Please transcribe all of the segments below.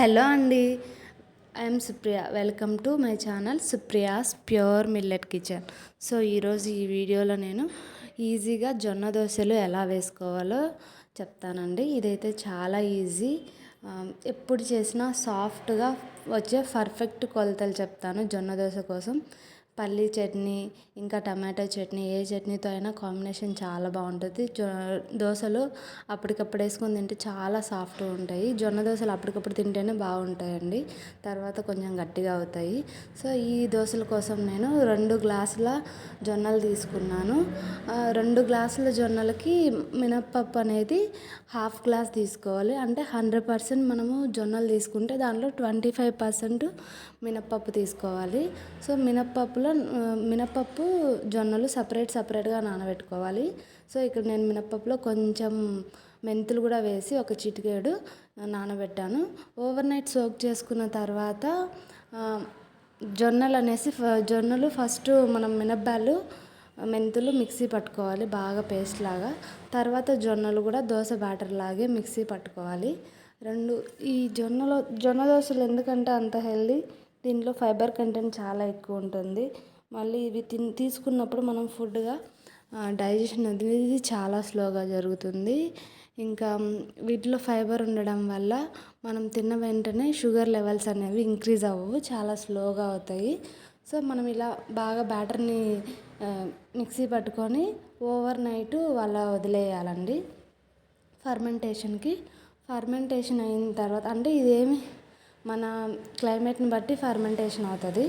Hello అండి, I'm Supriya. Welcome to my channel Supriya's pure millet kitchen. So ఈరోజు ఈ వీడియోలో నేను ఈజీగా జొన్న దోశలు ఎలా వేసుకోవాలో చెప్తానండి. ఇదైతే చాలా ఈజీ. ఎప్పుడు చేసినా సాఫ్ట్గా వచ్చే పర్ఫెక్ట్ కొలతలు చెప్తాను. జొన్న దోశ కోసం పల్లీ చట్నీ ఇంకా టమాటో చట్నీ, ఏ చట్నీతో అయినా కాంబినేషన్ చాలా బాగుంటుంది. దోశలు అప్పటికప్పుడు వేసుకొని తింటే చాలా సాఫ్ట్గా ఉంటాయి. జొన్న దోశలు అప్పటికప్పుడు తింటేనే బాగుంటాయండి, తర్వాత కొంచెం గట్టిగా అవుతాయి. సో ఈ దోశల కోసం నేను 2 గ్లాసుల జొన్నలు తీసుకున్నాను. 2 గ్లాసుల జొన్నలకి మినప్పప్పు అనేది హాఫ్ గ్లాస్ తీసుకోవాలి. అంటే 100% మనము జొన్నలు తీసుకుంటే దాంట్లో 25% మినప్పప్పు తీసుకోవాలి. సో మినప్పప్పు జొన్నలు సపరేట్గా నానబెట్టుకోవాలి. సో ఇక్కడ నేను మినప్పప్పులో కొంచెం మెంతులు కూడా వేసి ఒక చిటికెడు నానబెట్టాను. ఓవర్ నైట్ సోక్ చేసుకున్న తర్వాత జొన్నలు ఫస్ట్ మనం మినప్పాలు మెంతులు మిక్సీ పట్టుకోవాలి బాగా పేస్ట్ లాగా. తర్వాత జొన్నలు కూడా దోశ బ్యాటర్ లాగే మిక్సీ పట్టుకోవాలి. ఈ జొన్న దోశలు ఎందుకంటే అంత హెల్దీ, దీంట్లో ఫైబర్ కంటెంట్ చాలా ఎక్కువ ఉంటుంది. మళ్ళీ ఇవి తీసుకున్నప్పుడు మనం ఫుడ్గా డైజెషన్ అనేది చాలా స్లోగా జరుగుతుంది. ఇంకా వీటిలో ఫైబర్ ఉండడం వల్ల మనం తిన్న వెంటనే షుగర్ లెవెల్స్ అనేవి ఇంక్రీజ్ అవ్వవు, చాలా స్లోగా అవుతాయి. సో మనం ఇలా బాగా బ్యాటర్ని మిక్సీ పట్టుకొని ఓవర్ నైట్ అలా వదిలేయాలండి ఫర్మెంటేషన్ అయిన తర్వాత. అంటే ఇదేమి మన క్లైమేట్ని బట్టి ఫర్మెంటేషన్ అవుతుంది.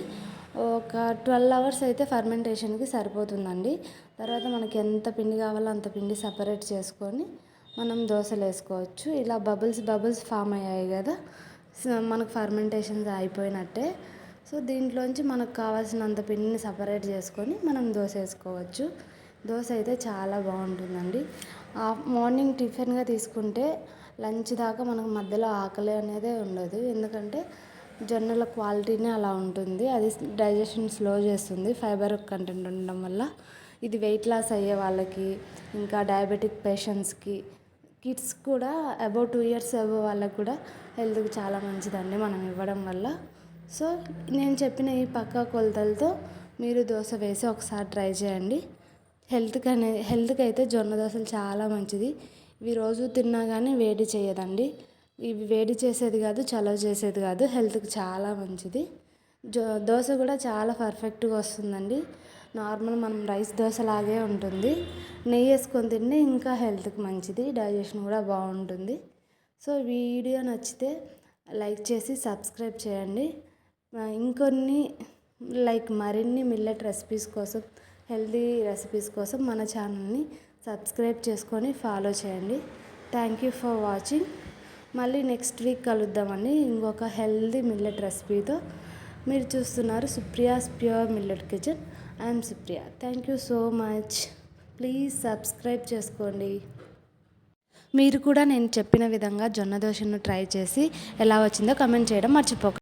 ఒక 12 hours అయితే ఫర్మెంటేషన్కి సరిపోతుందండి. తర్వాత మనకి ఎంత పిండి కావాలో అంత పిండి సపరేట్ చేసుకొని మనం దోశలు వేసుకోవచ్చు. ఇలా బబుల్స్ ఫామ్ అయ్యాయి కదా, మనకు ఫర్మెంటేషన్స్ అయిపోయినట్టే. సో దీంట్లోంచి మనకు కావాల్సినంత పిండిని సపరేట్ చేసుకొని మనం దోశ వేసుకోవచ్చు. దోశ అయితే చాలా బాగుంటుందండి. మార్నింగ్ టిఫిన్గా తీసుకుంటే లంచ్ దాకా మనకు మధ్యలో ఆకలి అనేదే ఉండదు. ఎందుకంటే జొన్నల క్వాలిటీనే అలా ఉంటుంది. అది డైజెషన్ స్లో చేస్తుంది ఫైబర్ కంటెంట్ ఉండడం వల్ల. ఇది వెయిట్ లాస్ అయ్యే వాళ్ళకి, ఇంకా డయాబెటిక్ పేషెంట్స్కి, కిడ్స్ కూడా అబౌట్ 2 years వాళ్ళకి కూడా హెల్త్కి చాలా మంచిదండి మనం ఇవ్వడం వల్ల. సో నేను చెప్పిన ఈ పక్కా కొలతలతో మీరు దోశ వేసి ఒకసారి ట్రై చేయండి. హెల్త్కి అయితే జొన్న దోశలు చాలా మంచిది. ఇవి రోజు తిన్నా కానీ వేడి చేయదండి. ఇవి వేడి చేసేది కాదు, చలవ చేసేది కాదు, హెల్త్కి చాలా మంచిది. దోశ కూడా చాలా పర్ఫెక్ట్గా వస్తుందండి. నార్మల్ మనం రైస్ దోశ లాగే ఉంటుంది. నెయ్యి వేసుకొని తింటే ఇంకా హెల్త్కి మంచిది, డైజెషన్ కూడా బాగుంటుంది. సో వీడియో నచ్చితే లైక్ చేసి సబ్స్క్రైబ్ చేయండి. ఇంకొన్ని మరిన్ని మిల్లెట్ రెసిపీస్ కోసం, హెల్తీ రెసిపీస్ కోసం మన ఛానల్ని సబ్స్క్రైబ్ చేసుకొని ఫాలో చేయండి. Thank you for watching. మళ్ళీ నెక్స్ట్ వీక్ కలుద్దామండి ఇంకొక హెల్తీ మిల్లెట్ రెసిపీతో. మీరు చూస్తున్నారు Supriya's pure millet kitchen. I'm Supriya. Thank you so much. Please subscribe చేసుకోండి. మీరు కూడా నేను చెప్పిన విధంగా జొన్న దోశను ట్రై చేసి ఎలా వచ్చిందో కమెంట్ చేయడం మర్చిపోకండి.